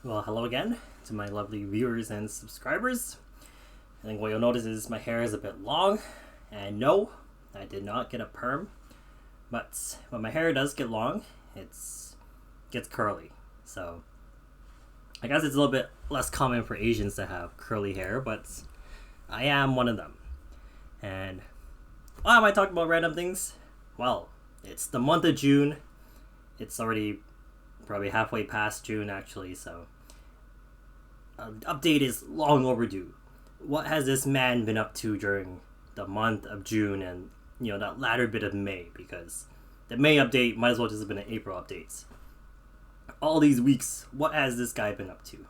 Well, hello again to my lovely viewers and subscribers. I think what you'll notice is my hair is a bit long, and no, I did not get a perm. But when my hair does get long, it gets curly. So I guess it's a little bit less common for Asians to have curly hair, but I am one of them. And why am I talking about random things? Well, it's the month of June. It's already probably halfway past June actually, so update is long overdue. What has this man been up to during the month of June and that latter bit of May? Because the May update might as well just have been an April update. All these weeks, what has this guy been up to?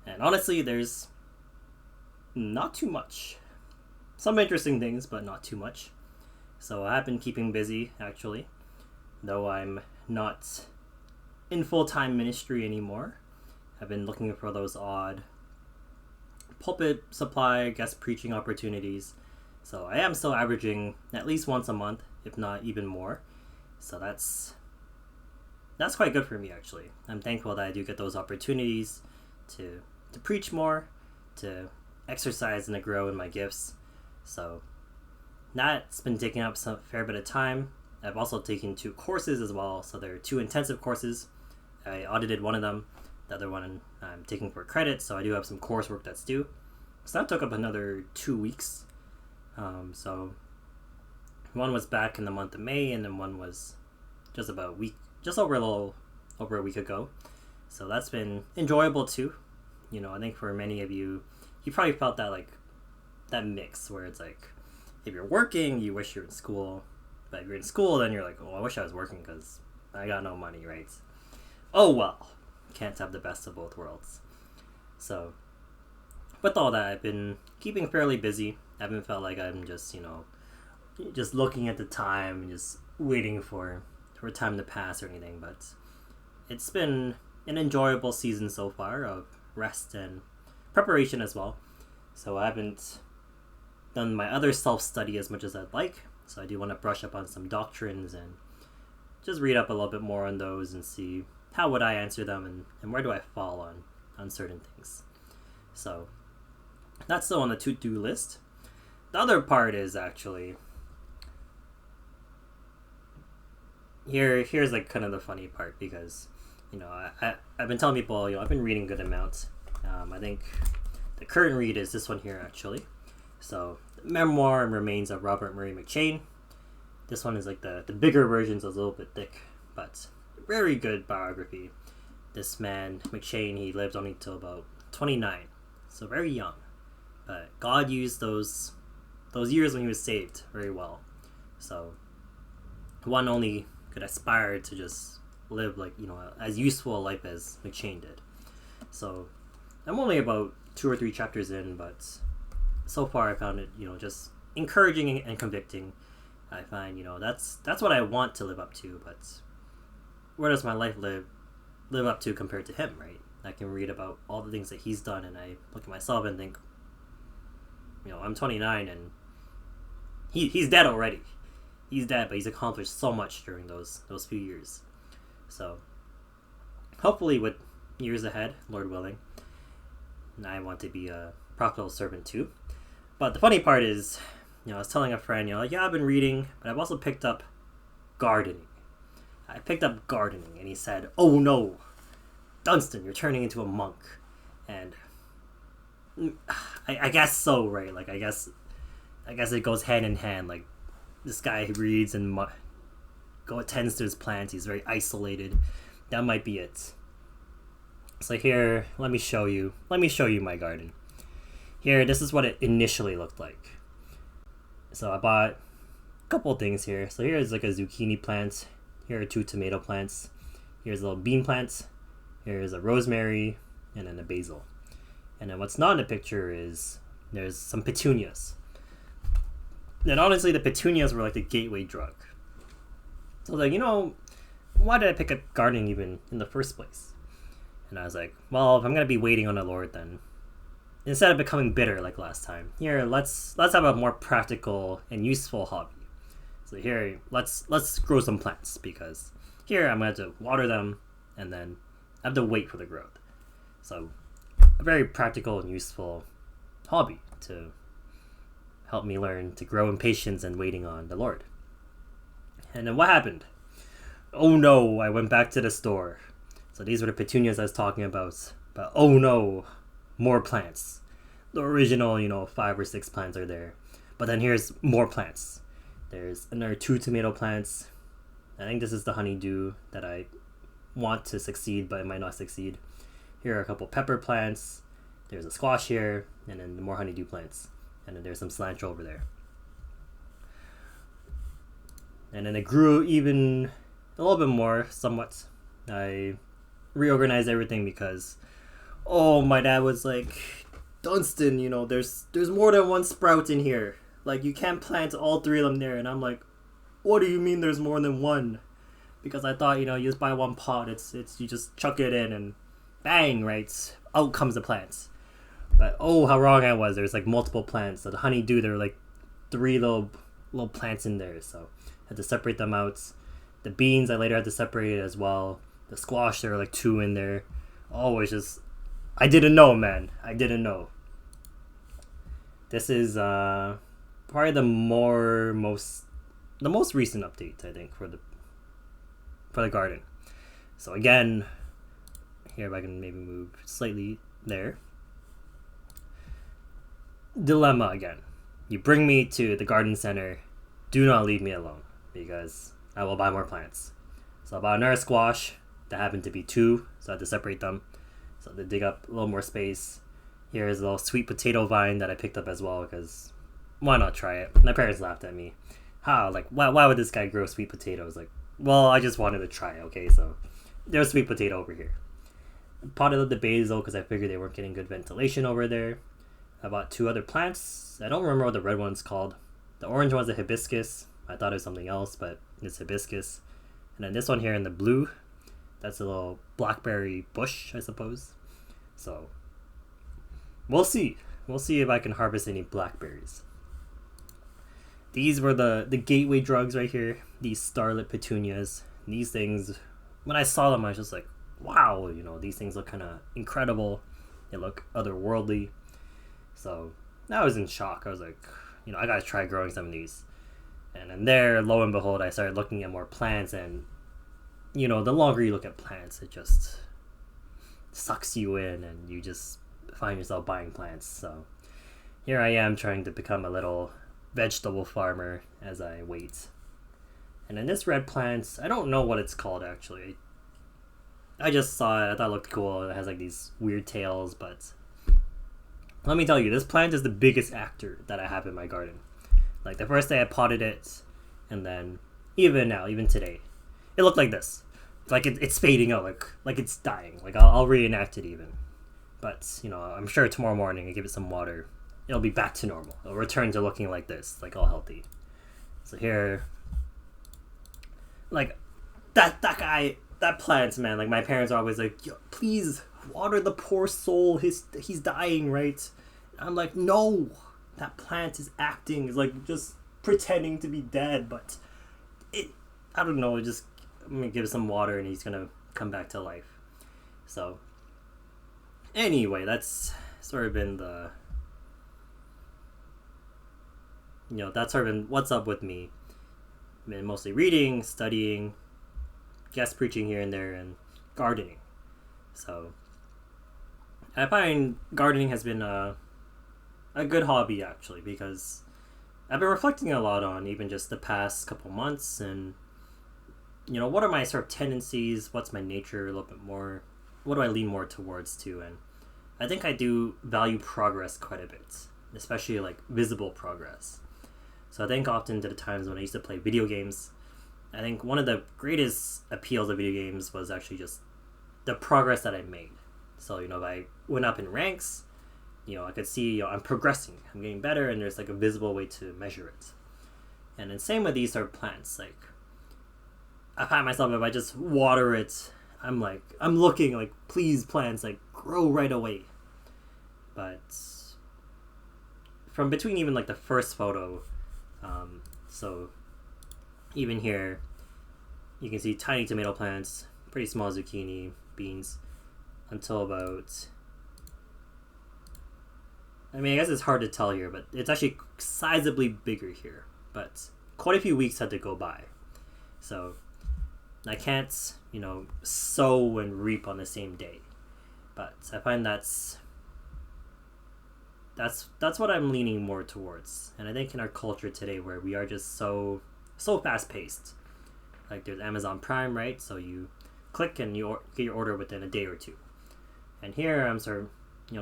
And honestly, there's not too much. Some interesting things, but not too much. So I have been keeping busy actually, though I'm not in full-time ministry anymore. I've been looking for those odd pulpit supply guest preaching opportunities. So I am still averaging at least once a month, if not even more. So that's quite good for me actually. I'm thankful that I do get those opportunities to preach more, to exercise and to grow in my gifts. So that's been taking up some fair bit of time. I've also taken 2 courses as well, so there are 2 intensive courses. I audited one of them. The other one I'm taking for credit, so I do have some coursework that's due. So that took up another 2 weeks. So one was back in the month of May, and then one was just about a week, just over a week ago. So that's been enjoyable too. I think for many of you, you probably felt that mix where it's like, if you're working, you wish you're in school, but if you're in school, then you're like, oh, I wish I was working because I got no money, right? Oh well, can't have the best of both worlds. So with all that, I've been keeping fairly busy. I haven't felt like I'm just just looking at the time and just waiting for time to pass or anything, but it's been an enjoyable season so far of rest and preparation as well. So I haven't done my other self-study as much as I'd like, so I do want to brush up on some doctrines and just read up a little bit more on those and see how would I answer them and where do I fall on certain things. So that's still on the to-do list. The other part is actually here's like kind of the funny part, because I've been telling people I've been reading good amounts. I think the current read is this one here actually. So Memoir and Remains of Robert Murray McCheyne. This one is like the bigger version, so it's a little bit thick, but very good biography. This man McCheyne, he lived only till about 29, so very young, but God used those years when he was saved very well. So one only could aspire to just live as useful a life as McCheyne did. So I'm only about 2 or 3 chapters in, but so far I found it just encouraging and convicting. I find that's what I want to live up to, but where does my life live up to compared to him, right? I can read about all the things that he's done, and I look at myself and think, I'm 29 and he's dead already. He's dead, but he's accomplished so much during those few years. So hopefully with years ahead, Lord willing, I want to be a profitable servant too. But the funny part is, I was telling a friend, I've been reading, but I've also picked up gardening. I picked up gardening, and he said, oh no, Dunstan, you're turning into a monk. And I guess so, right? I guess it goes hand in hand. Like, this guy who reads and attends to his plants, he's very isolated. That might be it. So here, let me show you my garden. Here, this is what it initially looked like. So I bought a couple things here. So here's like a zucchini plant. Here are 2 tomato plants. Here's a little bean plants. Here's a rosemary, and then a basil. And then what's not in the picture is there's some petunias. And honestly, the petunias were like the gateway drug. So I was like, why did I pick up gardening even in the first place? And I was like, well, if I'm gonna be waiting on the Lord, then instead of becoming bitter like last time, here let's have a more practical and useful hobby. So here, let's grow some plants, because here I'm going to have to water them, and then I have to wait for the growth. So a very practical and useful hobby to help me learn to grow in patience and waiting on the Lord. And then what happened? Oh no, I went back to the store. So these were the petunias I was talking about. But oh no, more plants. The original, 5 or 6 plants are there. But then here's more plants. There's another 2 tomato plants. I think this is the honeydew that I want to succeed, but it might not succeed. Here are a couple pepper plants. There's a squash here, and then more honeydew plants. And then there's some cilantro over there. And then it grew even a little bit more, somewhat. I reorganized everything because, my dad was like, Dunstan, there's more than one sprout in here. Like, you can't plant all 3 of them there. And I'm like, what do you mean there's more than one? Because I thought, you just buy one pot, it's you just chuck it in and bang, right? Out comes the plants. But how wrong I was. There's like multiple plants. So the honeydew, there were like 3 little plants in there. So I had to separate them out. The beans, I later had to separate as well. The squash, there were like 2 in there. It's just, I didn't know, man. I didn't know. This is probably the most recent update, I think, for the garden. So again, here if I can maybe move slightly there. Dilemma again. You bring me to the garden center, do not leave me alone, because I will buy more plants. So I bought another squash that happened to be 2, so I had to separate them. So to dig up a little more space. Here's a little sweet potato vine that I picked up as well, because why not try it? My parents laughed at me. How? Like, why would this guy grow sweet potatoes? Like, well, I just wanted to try, okay? So there's sweet potato over here. I potted up the basil because I figured they weren't getting good ventilation over there. I bought 2 other plants. I don't remember what the red one's called. The orange one's a hibiscus. I thought it was something else, but it's hibiscus. And then this one here in the blue, that's a little blackberry bush, I suppose. So we'll see. We'll see if I can harvest any blackberries. These were the gateway drugs right here. These starlit petunias. These things, when I saw them, I was just like, wow, these things look kind of incredible. They look otherworldly. So I was in shock. I was like, I gotta try growing some of these. And then there, lo and behold, I started looking at more plants, and the longer you look at plants, it just sucks you in, and you just find yourself buying plants. So here I am trying to become a little vegetable farmer as I wait. And then this red plant, I don't know what it's called actually. I just saw it, I thought it looked cool. It has like these weird tails, but let me tell you, this plant is the biggest actor that I have in my garden. Like the first day I potted it, and then even now, even today, it looked like this. Like it's fading out, like it's dying. Like I'll reenact it even. But I'm sure tomorrow morning I give it some water, it'll be back to normal. It'll return to looking like this, like all healthy. So here, like that guy, that plant, man. Like my parents are always like, yo, please water the poor soul. He's dying, right? And I'm like, no, that plant is acting. It's like just pretending to be dead, but I don't know. I'm gonna give it some water, and he's gonna come back to life. So anyway, that's sort of been that's sort of been what's up with me. I've been mostly reading, studying, guest preaching here and there, and gardening. So I find gardening has been a good hobby actually, because I've been reflecting a lot on even just the past couple months, and what are my sort of tendencies, what's my nature a little bit more, what do I lean more towards too. And I think I do value progress quite a bit, especially like visible progress. So I think often to the times when I used to play video games, I think one of the greatest appeals of video games was actually just the progress that I made. So if I went up in ranks, I could see I'm progressing, I'm getting better, and there's like a visible way to measure it. And then same with these sort of plants. Like I find myself, if I just water it, I'm looking like, please plants, like grow right away. But from between even like the first photo, so even here, you can see tiny tomato plants, pretty small zucchini, beans, until about I mean, I guess it's hard to tell here, but it's actually sizably bigger here. But quite a few weeks had to go by. So I can't, sow and reap on the same day. But I find that's what I'm leaning more towards. And I think in our culture today, where we are just so fast paced, like there's Amazon Prime, right? So you click and you get your order within a day or two. And here I'm sort of,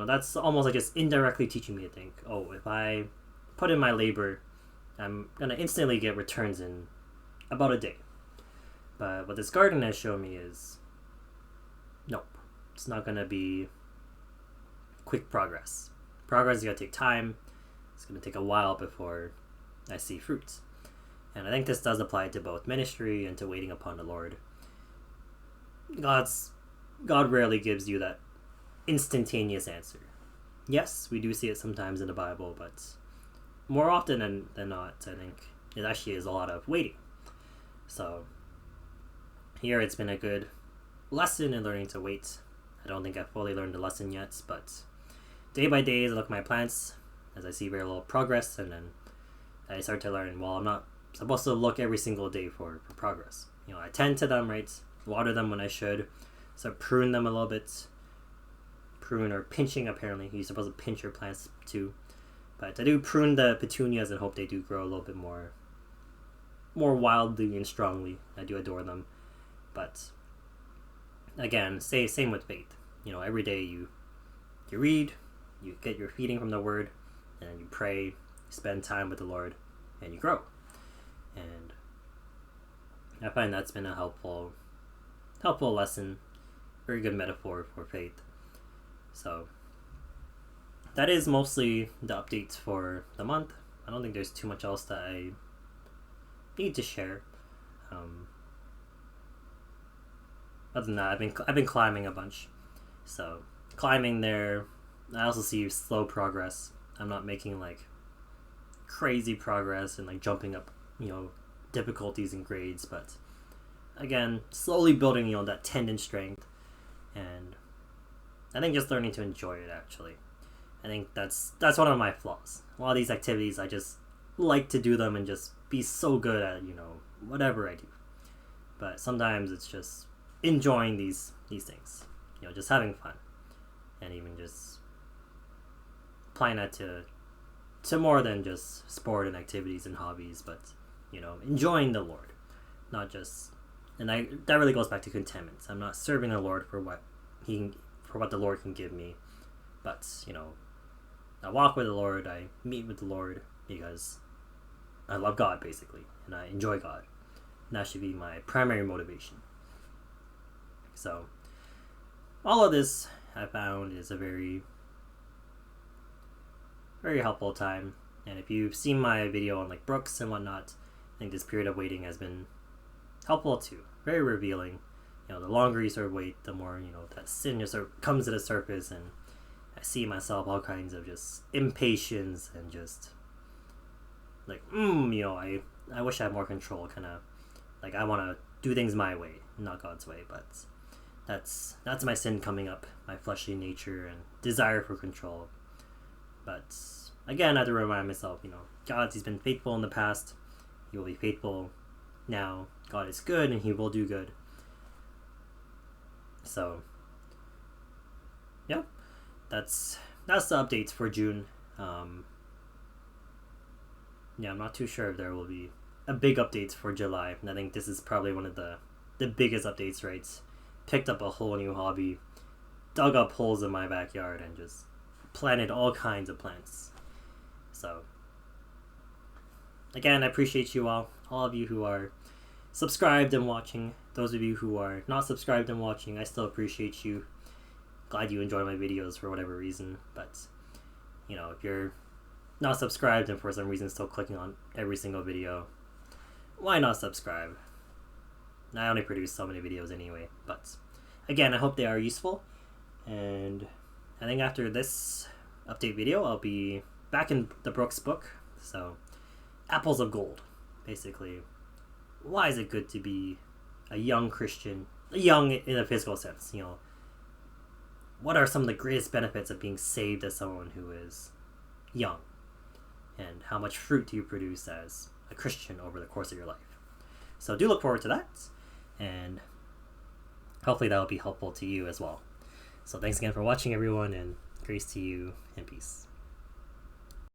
that's almost like just indirectly teaching me to think, oh, if I put in my labor, I'm gonna instantly get returns in about a day. But what this garden has shown me is, nope, it's not gonna be quick progress. Progress is gonna take time. It's gonna take a while before I see fruit. And I think this does apply to both ministry and to waiting upon the Lord. God rarely gives you that instantaneous answer. Yes, we do see it sometimes in the Bible, but more often than not, I think it actually is a lot of waiting. So here it's been a good lesson in learning to wait. I don't think I've fully learned the lesson yet, but day by day, as I look at my plants, as I see very little progress, and then I start to learn, well, I'm not supposed to look every single day for progress. I tend to them, right? Water them when I should. So prune them a little bit. Prune or pinching, apparently. You're supposed to pinch your plants too. But I do prune the petunias and hope they do grow a little bit more wildly and strongly. I do adore them. But again, same with faith. Every day you read, you get your feeding from the Word, and you pray, you spend time with the Lord, and you grow. And I find that's been a helpful lesson, very good metaphor for faith. So that is mostly the updates for the month. I don't think there's too much else that I need to share. Other than that, I've been climbing a bunch. So climbing there, I also see slow progress. I'm not making like crazy progress and like jumping up, difficulties and grades, but again, slowly building, that tendon strength, and I think just learning to enjoy it. Actually, I think that's one of my flaws. A lot of these activities, I just like to do them and just be so good at whatever I do. But sometimes it's just enjoying these things, just having fun, and even just applying that to more than just sport and activities and hobbies, but enjoying the Lord, not just. And that really goes back to contentment. I'm not serving the Lord for what the Lord can give me, but I walk with the Lord, I meet with the Lord because I love God basically, and I enjoy God. And that should be my primary motivation. So all of this I found is a very, very helpful time. And if you've seen my video on like brooks and whatnot, I think this period of waiting has been helpful too. Very revealing. The longer you sort of wait, the more, that sin just sort of comes to the surface, and I see myself all kinds of just impatience and just like, I wish I had more control, kind of like I want to do things my way, not God's way. But that's my sin coming up, my fleshly nature and desire for control. But again, I have to remind myself, He's been faithful in the past. He will be faithful now. God is good and He will do good. So, yeah, that's the updates for June. I'm not too sure if there will be a big updates for July. And I think this is probably one of the biggest updates, right? Picked up a whole new hobby, dug up holes in my backyard, and just planted all kinds of plants. So, again, I appreciate you all of you who are subscribed and watching. Those of you who are not subscribed and watching, I still appreciate you. Glad you enjoy my videos for whatever reason. But, if you're not subscribed and for some reason still clicking on every single video, why not subscribe? I only produce so many videos anyway. But, again, I hope they are useful. And I think after this update video, I'll be back in the Brooks book. So, Apples of Gold, basically. Why is it good to be a young Christian, young in a physical sense? What are some of the greatest benefits of being saved as someone who is young? And how much fruit do you produce as a Christian over the course of your life? So do look forward to that, and hopefully that will be helpful to you as well. So thanks again for watching, everyone, and grace to you and peace.